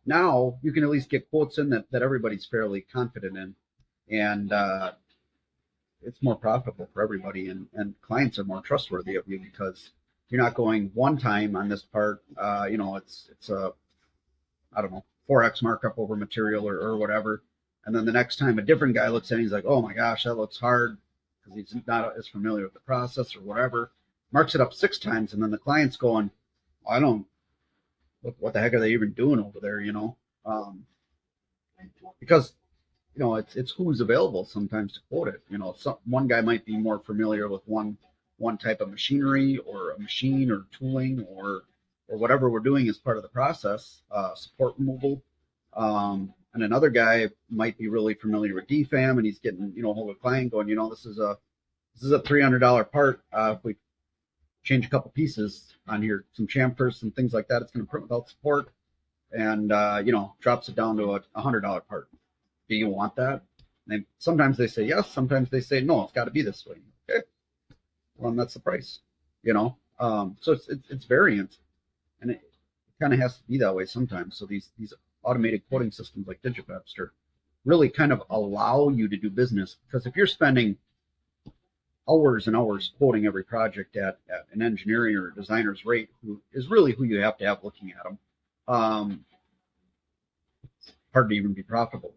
Now you can at least get quotes in that everybody's fairly confident in, and it's more profitable for everybody, and clients are more trustworthy of you because you're not going one time on this part. It's a, I don't know, 4x markup over material or whatever, and then the next time a different guy looks at it, he's like, oh my gosh, that looks hard because he's not as familiar with the process or whatever. Marks it up 6 times, and then the client's going, I don't, what the heck are they even doing over there? Because it's who's available sometimes to quote it. One guy might be more familiar with one type of machinery or a machine or tooling or whatever we're doing as part of the process, support removal. And another guy might be really familiar with DFAM, and he's getting hold of a client going, this is a $300 part. If we change a couple pieces on here, some chamfers and things like that, it's going to print without support, and drops it down to a $100 part. Do you want that? And sometimes they say yes, sometimes they say no. It's got to be this way. Okay, well, and that's the price. So it's variant, and it kind of has to be that way sometimes. So these automated quoting systems like DigiFabster really kind of allow you to do business, because if you're spending hours and hours quoting every project at an engineering or designer's rate, who is really who you have to have looking at them, it's hard to even be profitable.